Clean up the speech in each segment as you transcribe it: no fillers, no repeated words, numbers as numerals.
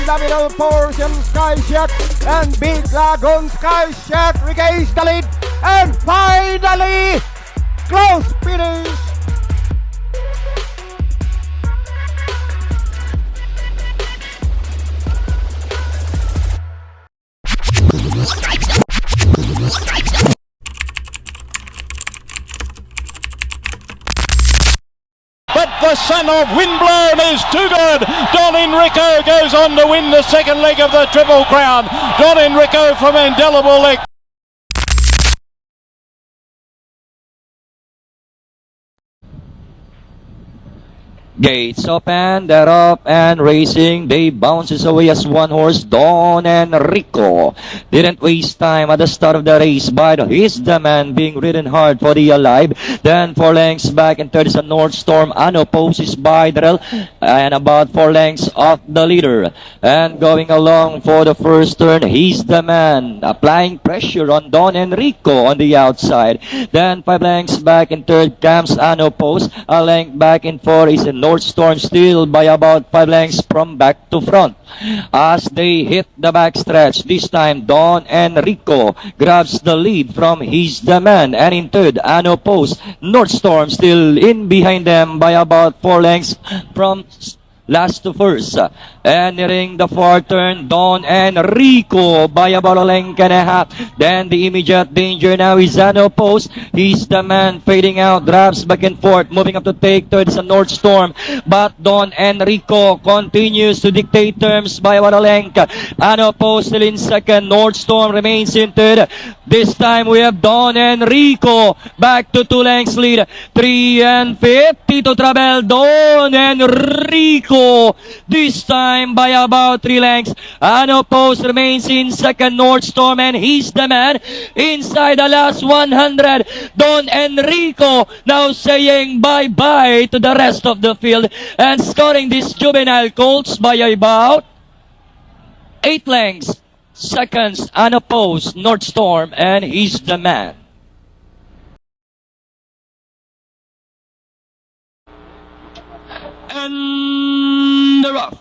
the middle portion, Sky Shack and Big Lagoon. Sky Shack regains the lead, and finally, close finish. But the son of Windblown is too good. Don Enrico goes on to win the second leg of the Triple Crown. Don Enrico from Indelible Leg. Gates open, they're up and racing. They bounces away as one horse, Don Enrico. Didn't waste time at the start of the race, but he's the man being ridden hard for the alive. Then 4 lengths back, and third is a North Storm, unopposed by Darrell, and about 4 lengths off the leader. And going along for the first turn, he's the man applying pressure on Don Enrico on the outside. Then 5 lengths back, in third comes unopposed. A length back in 4 is a North Storm, still by about 5 lengths from back to front. As they hit the backstretch, this time Don Enrico grabs the lead from He's the Man, and in third, unopposed, North Storm still in behind them by about 4 lengths from last to first. And nearing the fourth turn, Don Enrico by about a length and a half. Then the immediate danger now is unopposed. He's the man fading out, drops back and forth, moving up to take third is a North Storm. But Don Enrico continues to dictate terms by about a length. Unopposed still in second. North Storm remains in third. This time we have Don Enrico back to 2 lengths lead. 3:50 to travel. Don Enrico this time by about 3 lengths. Unopposed remains in second, North Storm, and he's the man inside the last 100. Don Enrico now saying bye-bye to the rest of the field and scoring this Juvenile Colts by about 8 lengths. Seconds, unopposed, North Storm, and he's the man. And the rough.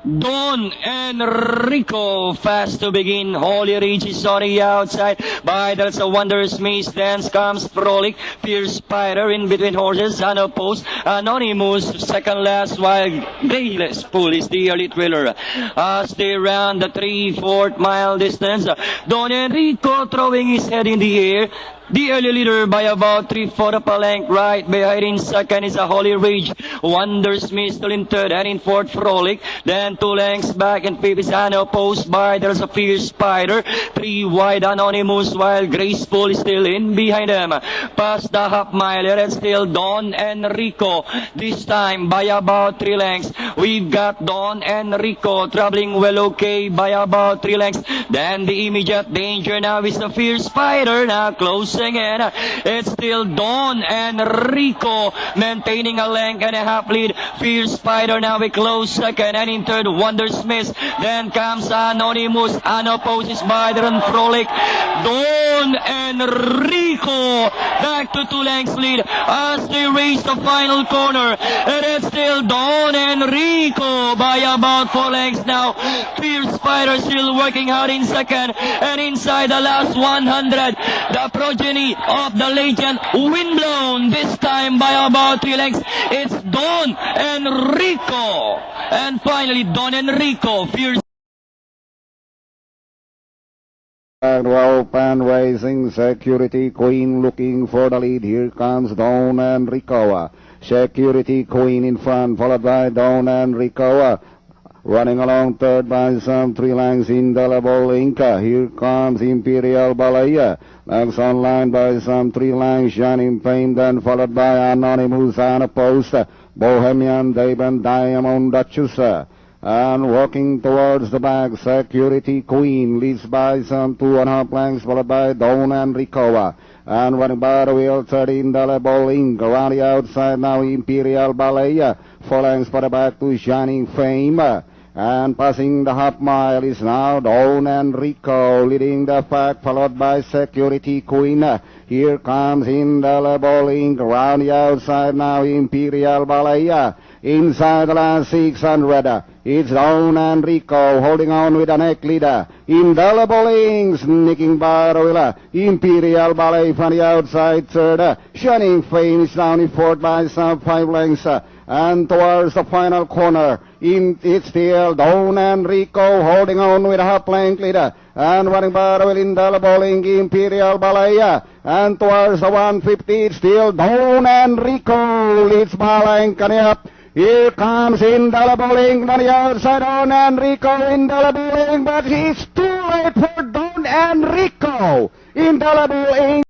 Don Enrico fast to begin. Holy Ridge is on the outside. By that's a Wonders Maze. Dance comes Frolic. Fierce Spider in between horses. Unopposed. Anonymous second last, while Grayless Pool is the early thriller. As they round the 3/4 mile distance, Don Enrico throwing his head in the air. The early leader by about 3/4 of a length. Right behind in second is a Holy Rage. Wonders Miss still in third, and in fourth Frolic. Then 2 lengths back and fifth is unopposed by there's a Fierce Spider. 3 wide Anonymous, while Graceful is still in behind them. Past the half mile, it's still Don Enrico. This time by about 3 lengths. We've got Don Enrico traveling well okay by about 3 lengths. Then the immediate danger now is the Fierce Spider. Now close. In. It's still Don Enrico maintaining a length and a half lead. Fierce Spider now a close second, and in third Wonder Smith. Then comes Anonymous, unopposed Spider and Frolic. Don Enrico back to 2 lengths lead as they race the final corner, and it's still Don Enrico by about 4 lengths now. Fierce Spider still working hard in second, and inside the last 100 the progeny of the legend Windblown, this time by about 3 lengths. It's Don Enrico, and finally Don Enrico. Fierce Open Racing Security Queen looking for the lead. Here comes Don Enrico. Security Queen in front, followed by Don Enrico. Running along third by some 3 lengths, Indelible Inca. Here comes Imperial Balaya. Next on line by some 3 lengths, Shining Fame, then followed by Anonymous Unopposed, Bohemian Dave and Diamond Duchess. And walking towards the back, Security Queen leads by some 2.5 lengths, followed by Don Enrico. And running by the wheel, third Indelible Inca. Around the outside now, Imperial Balaya. 4 lengths for the back to Shining Fame. And passing the half mile is now Don Enrico leading the pack, followed by Security Queen. Here comes Indelible Ink. Around the outside now, Imperial Balaya. Inside the last 600 It's Don Enrico holding on with the neck leader. Indelible Ink sneaking by the wheeler. Imperial Ballet from the outside third. Shining Fame is down in fourth by some 5 lengths. And towards the final corner, it's still Don Enrico holding on with a half-length leader. And running by the wheel, Indelible Ink, Imperial Ballet. And towards the 150, it's still Don Enrico leads Balay coming up. Here comes Indelible Ink on the outside, Don Enrico, Indelible Ink, but he's too late for Don Enrico. Indelible Ink.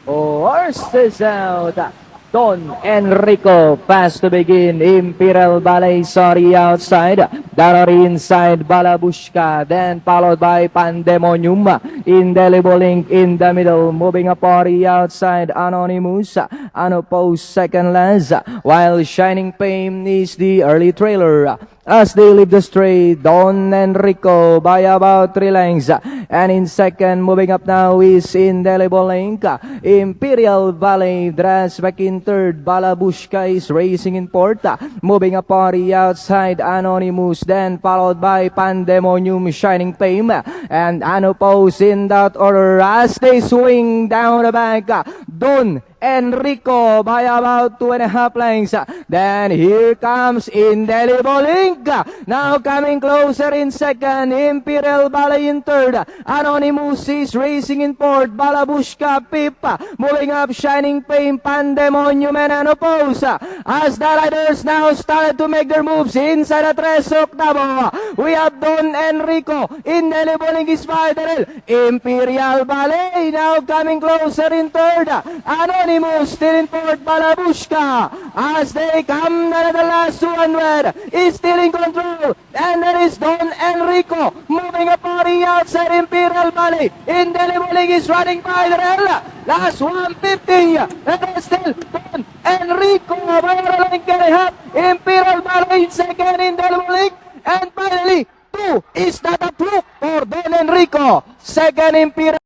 Horses out. Don Enrico fast to begin. Imperial Ballet sorry outside. Darari inside Balabushka. Then followed by Pandemonium. Indelible Ink in the middle. Moving up party outside. Anonymous. Unopposed second last. While Shining Fame is the early trailer. As they leave the straight, Don Enrico by about 3 lengths. And in second, moving up now is Indelible Ink. Imperial Ballet dressed back in third. Balabushka is racing in fourth. Moving up party outside, Anonymous. Then followed by Pandemonium, Shining Fame. And Unopposed in that order as they swing down the back. Don Enrico by about 2.5 lengths. Then here comes Indelible Ink. Now coming closer in second. Imperial Ballet in third. Anonymous is racing in fourth. Balabushka fifth. Moving up Shining Fame, Pandemonium and Unopposed. As the riders now started to make their moves inside the Tres Octavo. We have Don Enrico. Indelible Ink is by the rail. Imperial Ballet now coming closer in third. Anonymous still in fourth. Balabushka as they come to the last 200 is still in control, and there is Don Enrico moving a party outside Imperial Ballet. Indelible Ink is running by the rail. Last 150, and there is still Don Enrico by the length and a half. Imperial Ballet in second, Indelible Ink, and finally 2 is not a fluke for Don Enrico. Second Imperial.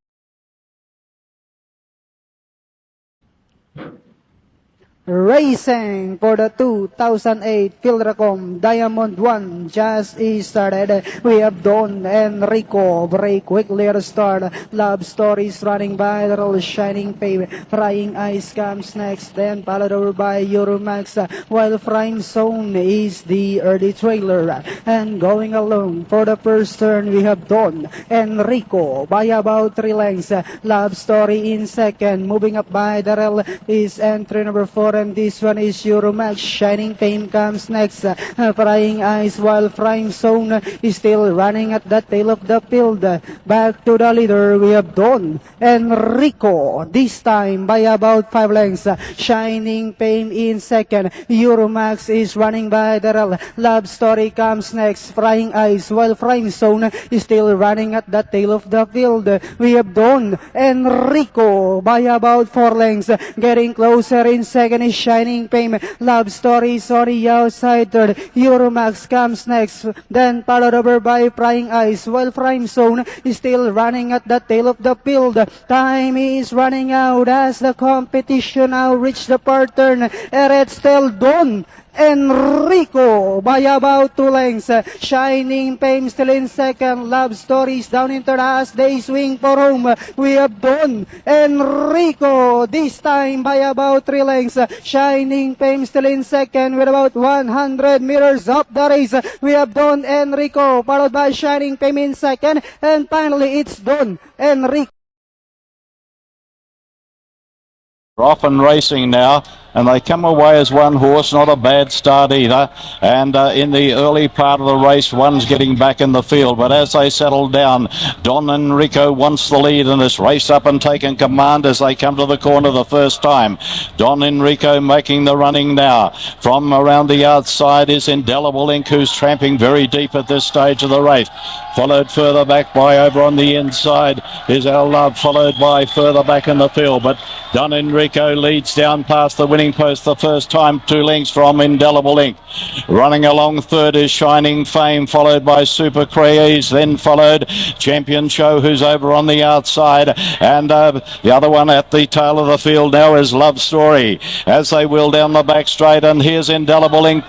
Racing for the 2008 Pilgracom Diamond 1 just started. We have Don Enrico very quickly at the start. Love Stories running by the roll. Shining Fame, Frying Eyes comes next, then followed over by Euromax, while Frying Zone is the early trailer. And going along for the first turn, we have Don Enrico by about 3 lengths. Love Story in second. Moving up by the rail is entry number 4. And this one is Euromax. Shining Fame comes next. Frying Eyes, while Frying Zone is still running at the tail of the field. Back to the leader, we have Don Enrico. This time by about 5 lengths. Shining Fame in second. Euromax is running by the rail. Love Story comes next. Frying Eyes, while Frying Zone is still running at the tail of the field. We have Don Enrico by about 4 lengths. Getting closer in second is Shining Fame. Love Story sorry outside third. Euromax comes next, then followed over by Frying Eyes, while Frying Zone is still running at the tail of the field. Time is running out as the competition now reached the part turn, and it's still Don Enrico by about 2 lengths. Shining Fame still in second. Love Stories down in third as they swing for home. We have Don Enrico this time by about 3 lengths. Shining Fame still in second with about 100 meters up the race. We have Don Enrico followed by Shining Fame in second, and finally it's Don Enrico. Off and racing now, and they come away as one horse, not a bad start either. And in the early part of the race, one's getting back in the field, but as they settle down, Don Enrico wants the lead in this race, up and taking command as they come to the corner the first time. Don Enrico making the running now. From around the outside is Indelible Ink, who's tramping very deep at this stage of the race. Followed further back by over on the inside is Our Love, followed by further back in the field, but Don Enrico leads down past the winning winning post the first time, 2 lengths from Indelible Ink. Running along third is Shining Fame, followed by Super Craze, then followed Champion Show, who's over on the outside, and the other one at the tail of the field now is Love Story, as they wheel down the back straight, and here's Indelible Ink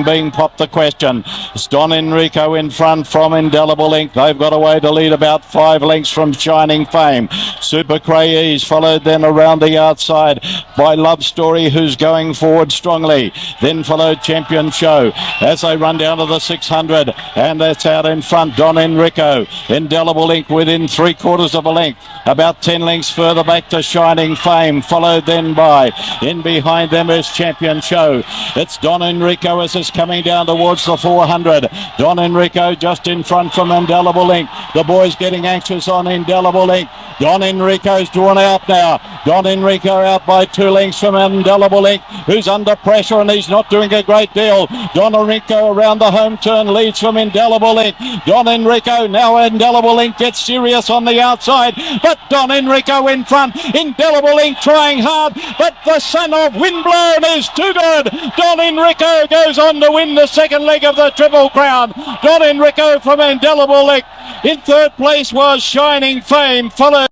being popped the question. It's Don Enrico in front from Indelible Ink. They've got away to lead about 5 lengths from Shining Fame. Super Craze followed then around the outside by Love Story, who's going forward strongly. Then followed Champion Show as they run down to the 600, and that's out in front. Don Enrico, Indelible Ink within 3/4 of a length, about 10 lengths further back to Shining Fame, followed then by, in behind them is Champion Show. It's Don Enrico as it's coming down towards the 400. Don Enrico just in front from Indelible Ink. The boys getting anxious on Indelible Ink. Don Enrico's drawn out now. Don Enrico out by 2 lengths from Indelible Ink, who's under pressure and he's not doing a great deal. Don Enrico around the home turn leads from Indelible Ink. Don Enrico, now Indelible Ink gets serious on the outside, but Don Enrico in front. Indelible Ink trying hard, but the son of Windblown is too good. Don Enrico goes on to win the second leg of the Triple Crown. Don Enrico from Indelible Ink. In third place was Shining Fame, followed.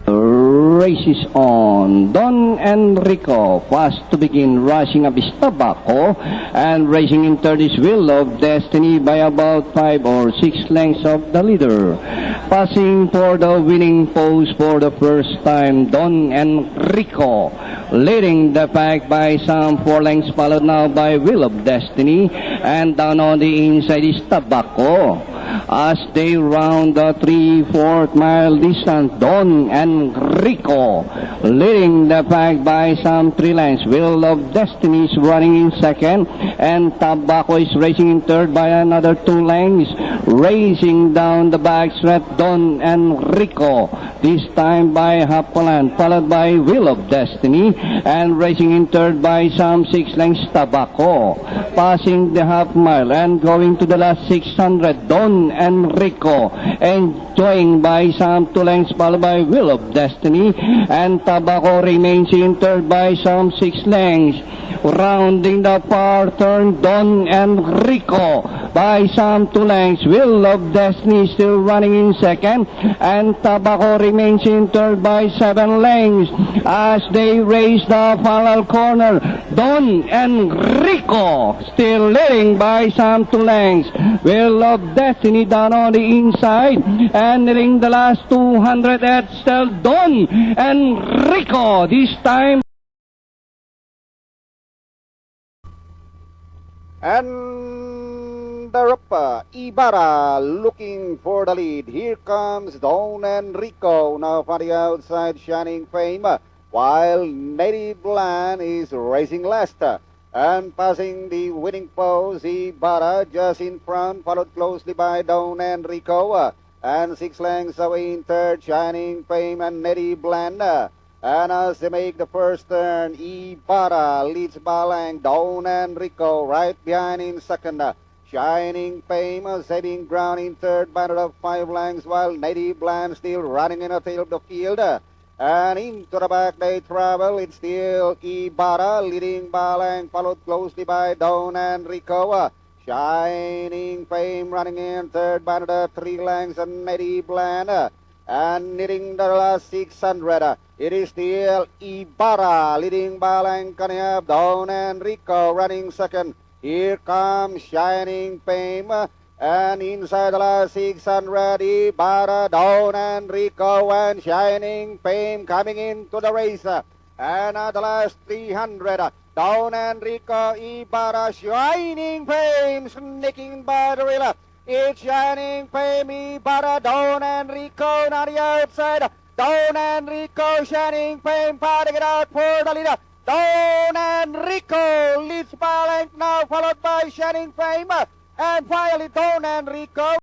Race is on. Don Enrico fast to begin, rushing up is Tobacco, and racing in third is Wheel of Destiny by about 5 or 6 lengths of the leader. Passing for the winning post for the first time, Don Enrico leading the pack by some 4 lengths, followed now by Wheel of Destiny, and down on the inside is Tobacco. As they round the 3/4 mile distance, Don Enrico leading the pack by some 3 lengths. Wheel of Destiny is running in second, and Tobacco is racing in third by another 2 lengths. Racing down the back stretch, Don Enrico, this time by half a length, followed by Wheel of Destiny, and racing in third by some 6 lengths, Tobacco. Passing the half mile and going to the last 600, Don Enrico enjoying by some 2 lengths, followed by Wheel of Destiny, and Tobacco remains in third by some 6 lengths. Rounding the far turn, Don Enrico by some 2 lengths. Wheel of Destiny still running in second, and Tobacco remains in third by 7 lengths. As they race the final corner, Don Enrico still leading by some 2 lengths. Wheel of Destiny down on the inside, and nearing the last 200 at still Don Enrico, this time. And the upper Ibarra looking for the lead. Here comes Don Enrico now for the outside, Shining Fame, while Native Land is racing last. And passing the winning pose, Ibarra just in front, followed closely by Don Enrico, and 6 lengths away in third, Shining Fame and Native Land. And as they make the first turn, Ibarra leads Balang, Don Enrico right behind in second. Shining Fame saving ground in third by another 5 lengths, while Native Land still running in the tail of the field. And into the back they travel. It's still Ibarra leading Balang, followed closely by Don Enrico. Shining Fame running in third by another 3 lengths, and Native Land. And nearing the last 600, it is still Ibarra leading Balang, coming up Don Enrico running second. Here comes Shining Fame, and inside the last 600, Ibarra, Don Enrico, and Shining Fame coming into the race. And at the last 300, Don Enrico, Ibarra, Shining Fame sneaking by the rail. It's Shining Fame, Ibarra, Don Enrico on the outside. Don Enrico, Shining Fame fighting it out for the leader. Don Enrico leads Balang now, followed by Shining Fame, and finally Don Enrico.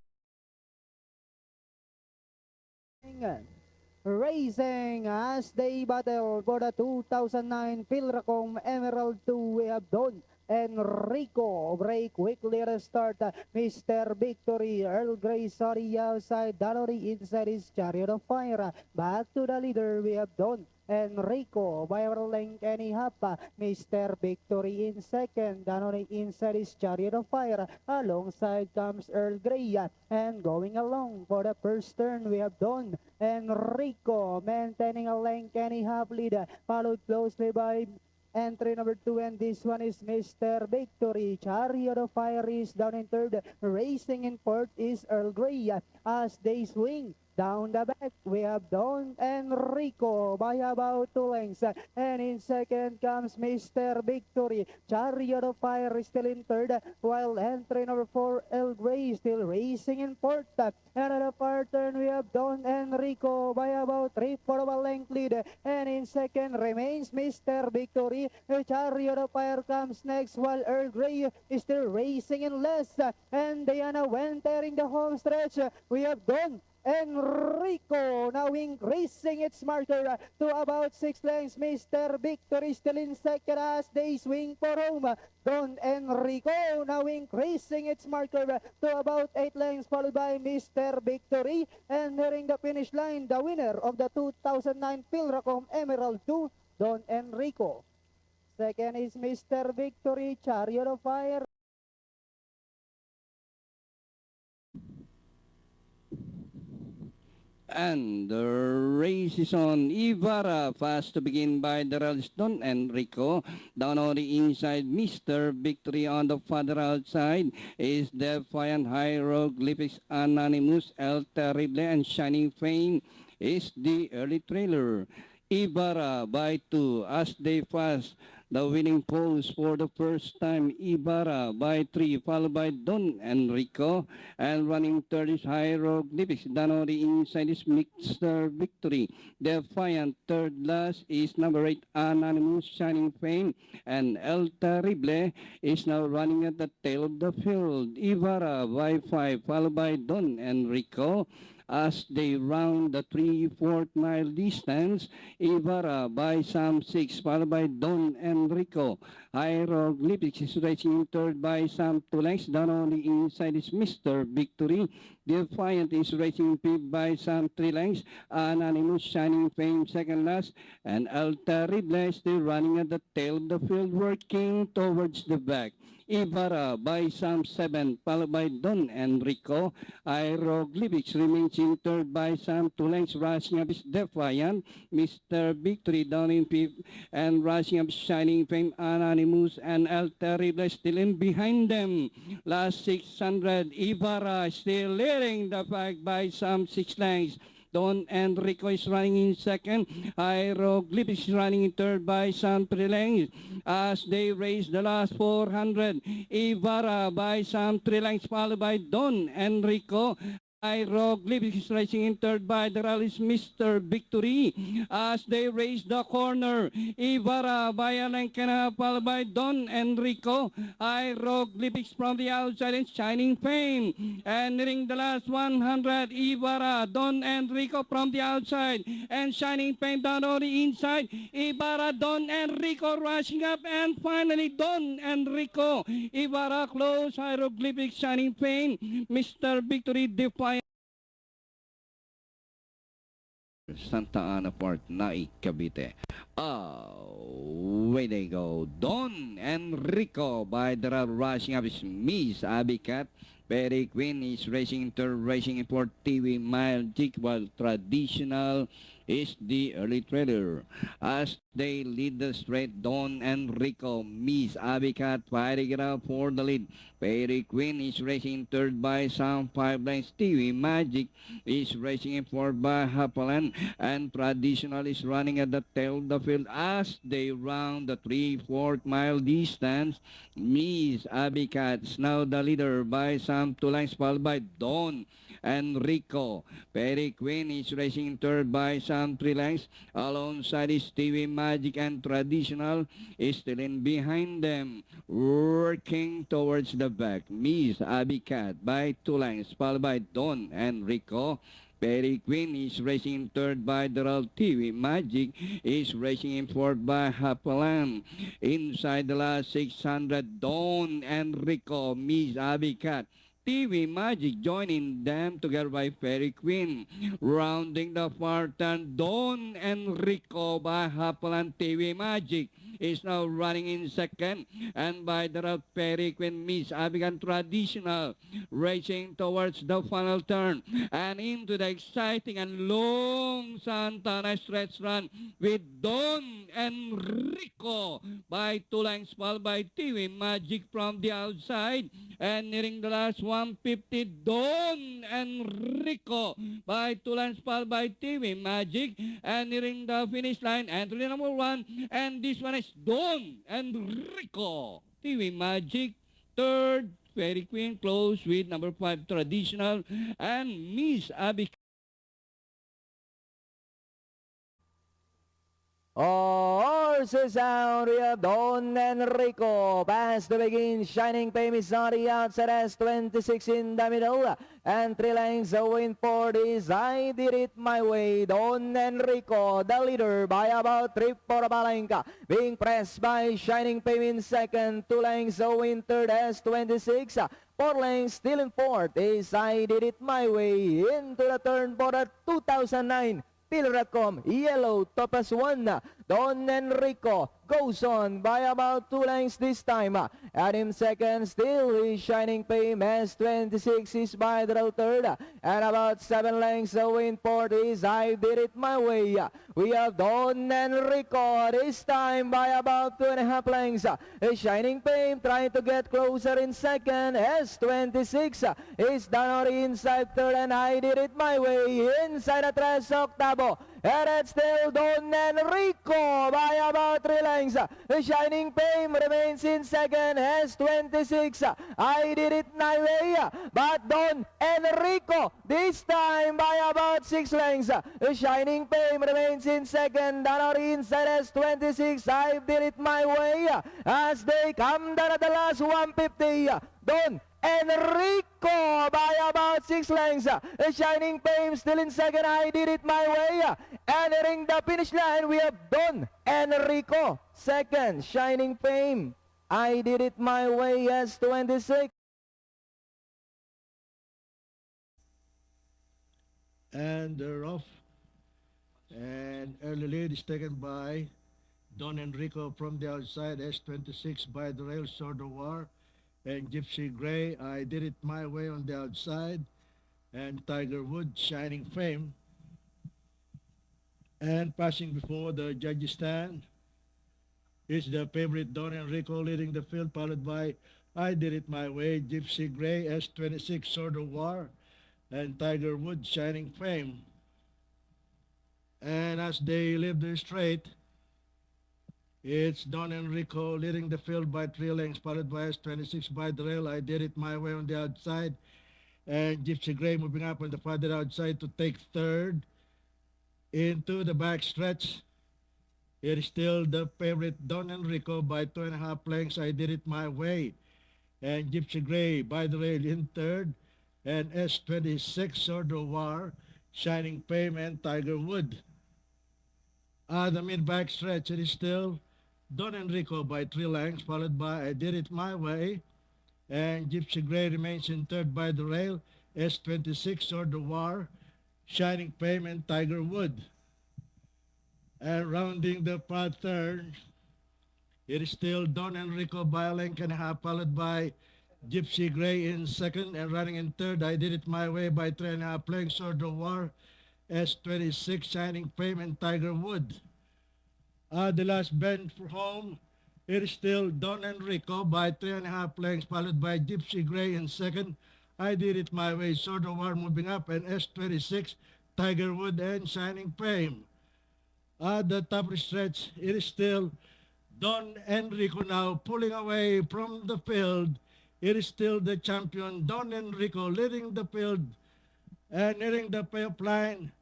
Racing as they battle for the 2009 Pilgracom Emerald 2, we have Don Enrico. Break quickly restart. Mr. Victory. Earl Grey, sorry, outside. Dallery inside his chariot of fire. Back to the leader. We have Don Enrico. Viral length and a half. Mr. Victory in second. Danone inside his chariot of fire. Alongside comes Earl Grey. And going along for the first turn, we have Don Enrico maintaining a length and a half lead. Followed closely by entry number 2, and this one is Mr. Victory. Chariot of Fire is down in third. Racing in fourth is Earl Grey. As they swing down the back, we have Don Enrico by about 2 lengths. And in second comes Mr. Victory. Chariot of Fire is still in third, while entry number 4, Earl Grey, still racing in fourth. And at the far turn, we have Don Enrico by about 3/4 of a length lead. And in second remains Mr. Victory. Chariot of Fire comes next, while Earl Grey is still racing in less. And Diana entering the home stretch. We have Don Enrico now increasing its marker to about 6 lengths. Mr. Victory still in second as they swing for home. Don Enrico now increasing its marker to about 8 lengths, followed by Mr. Victory. And nearing the finish line, the winner of the 2009 Pilgracom Emerald 2, Don Enrico. Second is Mr. Victory. Chariot of Fire. And the race is on. Ibarra fast to begin by the Don Enrico. Down on the inside, Mr. Victory on the further outside is Defiant, Hieroglyphics, Anonymous, El Terrible, and Shining Fame is the early trailer. Ibarra by 2 as they pass the winning pose for the first time. Ibarra by 3, followed by Don Enrico, and running third is Hieroglyphics. Down on the inside is Mr. Victory. Defiant third last is number 8, Anonymous, Shining Fame, and El Terrible is now running at the tail of the field. Ibarra by 5, followed by Don Enrico. As they round the 3/4 mile distance, Ibarra by some 6, followed by Don Enrico. Hieroglyphics is racing in third by some 2 lengths. Down on the inside is Mr. Victory. Defiant is racing fifth by some 3 lengths. Anonymous, Shining Fame second last. And El Terrible still running at the tail of the field, working towards the back. Ibarra by some 7, followed by Don Enrico. Hieroglyphics remains in third by some 2 lengths. Rushing up is Defiant. Mr. Victory down in fifth, and rushing up Shining Fame, Anonymous, and El Terrible still in behind them. Last 600, Ibarra still leading the pack by some 6 lengths. Don Enrico is running in second. Hieroglyphics is running in third by some 3 lengths. As they race the last 400, Ibarra by some 3 lengths, followed by Don Enrico. Hieroglyphics is racing in third by the rallies Mr. Victory. As they race the corner, Ibarra by a length and a half, followed by Don Enrico. Hieroglyphics from the outside and Shining Fame. And nearing the last 100, Ibarra, Don Enrico from the outside, and Shining Fame down on the inside. Ibarra, Don Enrico rushing up, and finally Don Enrico. Ibarra close, Hieroglyphics, Shining Fame, Mr. Victory, Defiant. Santa Ana Port, Naik, Cavite. Away they go. Don Enrico by the rushing up is Miss Abicat. Perry Queen is racing into racing in Port TV Magic, while Traditional is the early trailer. As they lead the straight, Don Enrico, Miss Abicat fighting it out for the lead. Perry Queen is racing third by some 5 lengths. TV Magic is racing in fourth by Hapalan, and Traditional is running at the tail of the field as they round the 3/4 mile distance. Miss Abicat is now the leader by some 2 lengths, followed by Don Enrico. Perry Queen is racing in third by some 3 lengths. Alongside is TV Magic, and Traditional is still in behind them, working towards the back. Miss Abicat by 2 lengths, followed by Don Enrico. Perry Queen is racing in third by Daryl TV. Magic is racing in fourth by Hapalan. Inside the last 600, Don Enrico, Miss Abicat. TV Magic joining them together by Fairy Queen. Rounding the far turn, Don Enrico by Hapalan. TV Magic is now running in second, and by the route Fairy Queen, Miss Abigail Traditional racing towards the final turn and into the exciting and long Santana stretch run with Don Enrico by 2 lengths, followed by TV Magic from the outside, and nearing the last 150, Don Enrico by 2 lengths, followed by TV Magic, and nearing the finish line, entry number 1, and this one is Don Enrico. TV Magic, third, Fairy Queen, close with number 5, Traditional, and Miss Abby. Horses out, we have Don Enrico, pass to begin, Shining Fame is on the outside as 26 in the middle, and 3 lengths away in fourth is I Did It My Way, Don Enrico, the leader by about 3 for Balenka, being pressed by Shining Fame in second, 2 lengths away in third as 26, 4 lengths still in fourth is I Did It My Way, into the turn for the 2009 Pilgracom Yellow Topaz 1. Don Enrico goes on by about 2 lengths this time. At him second still is Shining Fame as 26 is by the third. And about 7 lengths away in fourth is I Did It My Way. We have Don Enrico this time by about 2.5 lengths. Shining Fame trying to get closer in second as 26 is down inside third, and I Did It My Way inside the 3 octavo. And it's still Don Enrico by about 3 lengths. Shining Fame remains in second as 26. I Did It My Way. But Don Enrico this time by about 6 lengths. Shining Fame remains in second. Down inside as 26. I Did It My Way. As they come down at the last 150. Don Enrico by about 6 lengths. Shining Fame still in second. I Did It My Way. Entering the finish line, we have Don Enrico. Second, Shining Fame. I Did It My Way as 26. And they're off. And early lead is taken by Don Enrico from the outside, S26 by the rail, Sword of War, and Gypsy Gray. I Did It My Way on the outside, and Tiger Woods, Shining Fame. And passing before the judges stand is the favorite Don Enrico leading the field, followed by I Did It My Way, Gypsy Gray, S26, Sword of War, and Tiger Woods, Shining Fame. And as they leave the straight, it's Don Enrico leading the field by 3 lengths, followed by S26 by the rail. I Did It My Way on the outside, and Gypsy Gray moving up on the farther outside to take third. Into the back stretch, it is still the favorite Don Enrico by 2.5 lengths. I Did It My Way, and Gypsy Gray by the rail in third, and S26 Sword of War, Shining Fame, and Tiger Wood. The mid-back stretch, it is still Don Enrico by 3 lengths, followed by I Did It My Way, and Gypsy Gray remains in third by the rail, S26 Sword of War, Shining Fame, and Tiger Wood. And rounding the pattern, it is still Don Enrico by a length and a half, followed by Gypsy Gray in second, and running in third, I Did It My Way by 3.5 lengths, Sword of War, S26, Shining Fame, and Tiger Wood. The last bend for home, it is still Don Enrico by 3.5 lengths, followed by Gypsy Gray in second, I Did It My Way, Sword of War moving up, and S26, Tiger Wood, and Shining Fame. The top stretch, it is still Don Enrico now pulling away from the field. It is still the champion, Don Enrico, leading the field and nearing the pipeline.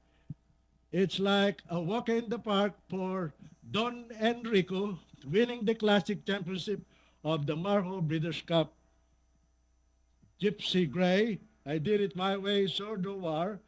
It's like a walk in the park for Don Enrico, winning the Classic Championship of the Marho Breeders' Cup. Gypsy Gray, I Did It My Way, Sword of War,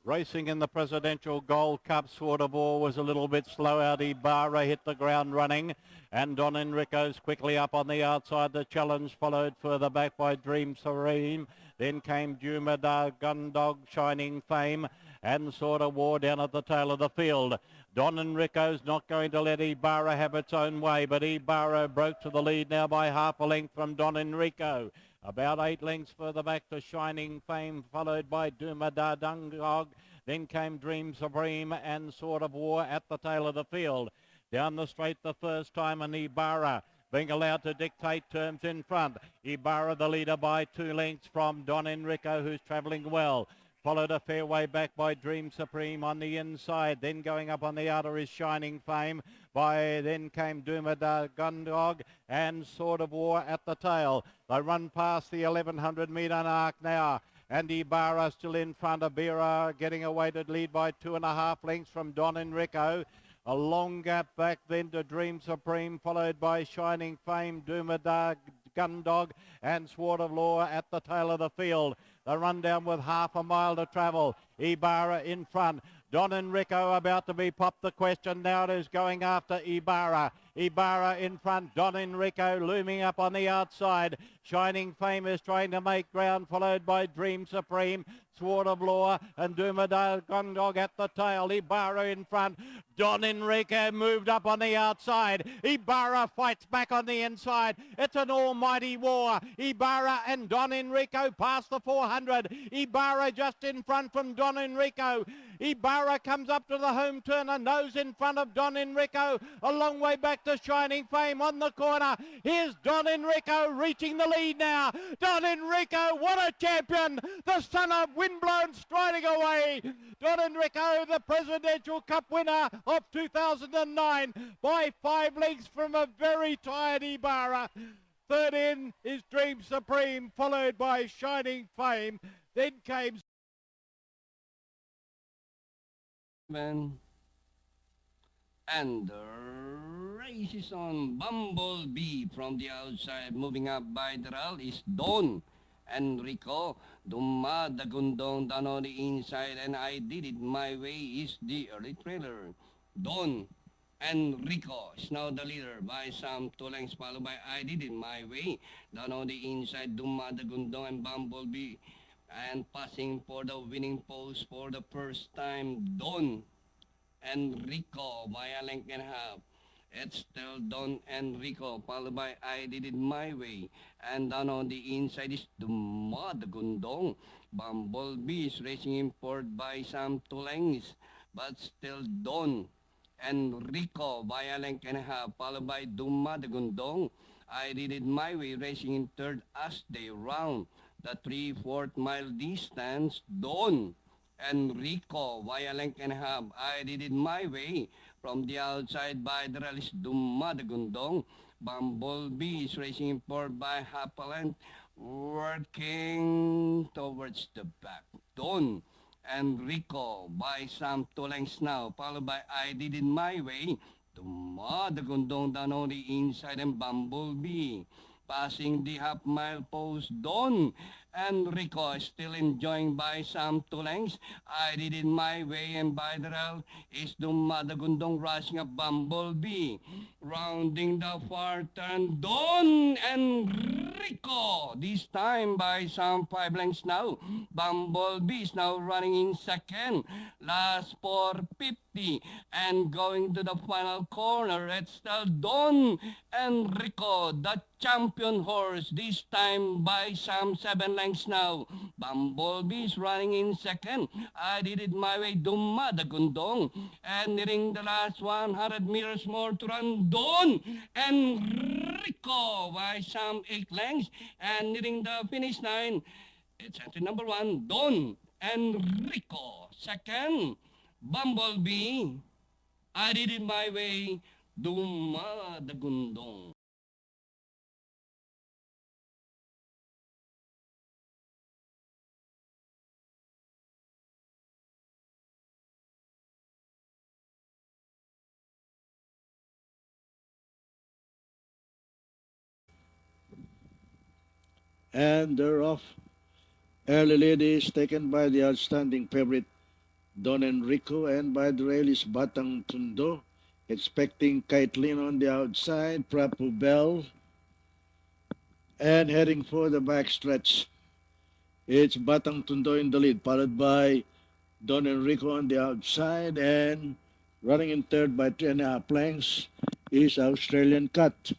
Racing in the Presidential Gold Cup, Sword of War was a little bit slow out. Ibarra hit the ground running, and Don Enrico's quickly up on the outside. The challenge followed further back by Dream Serene. Then came Jumada, Gundog, Shining Fame, and Sword of War down at the tail of the field. Don Enrico's not going to let Ibarra have its own way, but Ibarra broke to the lead now by half a length from Don Enrico. About 8 lengths further back to Shining Fame, followed by Dumada Dungog. Then came Dream Supreme and Sword of War at the tail of the field. Down the straight the first time, and Ibarra being allowed to dictate terms in front. Ibarra the leader by 2 lengths from Don Enrico, who's travelling well. Followed a fair way back by Dream Supreme on the inside. Then going up on the outer is Shining Fame. Then came Dumada Gundog and Sword of War at the tail. They run past the 1100 metre mark now. And Ibarra still in front of Bira, getting a weighted lead by 2.5 lengths from Don Enrico. A long gap back then to Dream Supreme, followed by Shining Fame, Dumada Gundog and Sword of Law at the tail of the field. The run down with half a mile to travel. Ibarra in front. Don Enrico about to be popped. The question now is going after Ibarra. Ibarra in front. Don Enrico looming up on the outside. Shining Fame is trying to make ground, followed by Dream Supreme, Sword of Law and Dumada Gondog at the tail. Ibarra in front. Don Enrico moved up on the outside. Ibarra fights back on the inside. It's an almighty war. Ibarra and Don Enrico past the 400. Ibarra just in front from Don Enrico. Ibarra comes up to the home turner, nose in front of Don Enrico. A long way back to Shining Fame on the corner. Here's Don Enrico reaching the lead now. Don Enrico, what a champion! The son of Windblown striding away. Don Enrico, the Presidential Cup winner of 2009 by 5 lengths from a very tired Ibarra. Third in is Dream Supreme, followed by Shining Fame. Then came and the race is on. Bumblebee from the outside, moving up by the rail is Don Enrico. Dumada Gundong down on the inside, and I Did It My Way is the early trailer. Don Enrico is now the leader by some 2 lengths, followed by I Did It My Way. Down on the inside, Dumada Gundong and Bumblebee. And passing for the winning post for the first time, Don Enrico by a length and a half. It's still Don Enrico, followed by I Did It My Way. And down on the inside is Dumada Gundong. Bumblebee is racing in fourth by some 2 lengths, but still Don Enrico by a length and a half, followed by Dumada Gundong. I Did It My Way racing in third as they round the 3/4 mile distance. Don Enrico by a length and a half. I Did It My Way. From the outside by the rail is Dumada Gundong. Bumblebee is racing in fourth by half a length, working towards the back. Don Enrico by some 2 lengths now, followed by I Did It My Way. Dumada Gundong down on the inside, and Bumblebee passing the half-mile post. Don Enrico is still enjoying by some 2 lengths. I Did It My Way, and by the rail is Dumada Gundong rushing a Bumblebee. Rounding the far turn, Don Enrico, this time by some 5 lengths now. Bumblebee is now running in second. Last 450, and going to the final corner, it's still Don Enrico, the champion horse, this time by some 7 lengths now. Bumblebee is running in second. I Did It My Way, Dumada Gundong. And nearing the last 100 meters more to run, Don Enrico by some 8 lengths. And nearing the finish line, it's entry number 1, Don Enrico. Second, Bumblebee. I Did It My Way, Dumada Gundong. And they're off. Early lead is taken by the outstanding favorite, Don Enrico, and by the rail is Batang Tundo, expecting Kaitlin on the outside, Prapu Bell, and heading for the backstretch. It's Batang Tundo in the lead, followed by Don Enrico on the outside, and running in third by 3.5 lengths is Australian Cut.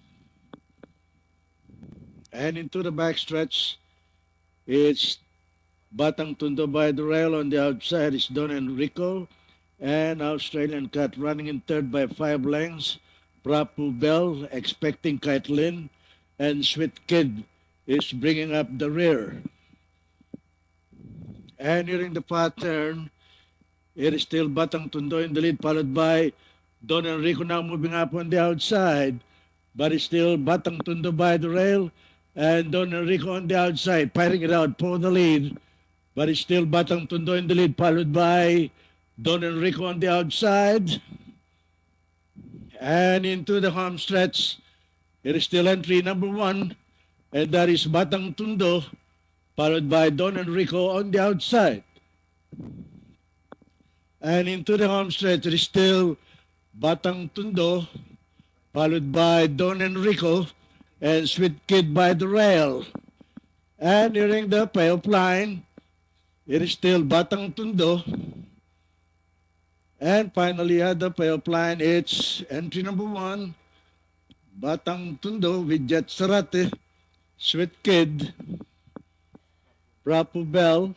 And into the backstretch, it's Batang Tundo by the rail. On the outside is Don Enrico, and Australian Cut running in third by 5 lengths. Prapu Bell expecting Kaitlin, and Sweet Kid is bringing up the rear. And during the pattern, it is still Batang Tundo in the lead, followed by Don Enrico now moving up on the outside. But it's still Batang Tundo by the rail, and Don Enrico on the outside, fighting it out for the lead. But it's still Batang Tundo in the lead, followed by Don Enrico on the outside. And into the home stretch, it is still entry number 1, and that is Batang Tundo, followed by Don Enrico on the outside. And into the home stretch, it is still Batang Tundo, followed by Don Enrico, and Sweet Kid by the rail. And during the payoff line, it is still Batang Tundo. And finally, at the payoff line, it's entry number 1, Batang Tundo with Jet Sarate, Sweet Kid, Prapu Bell,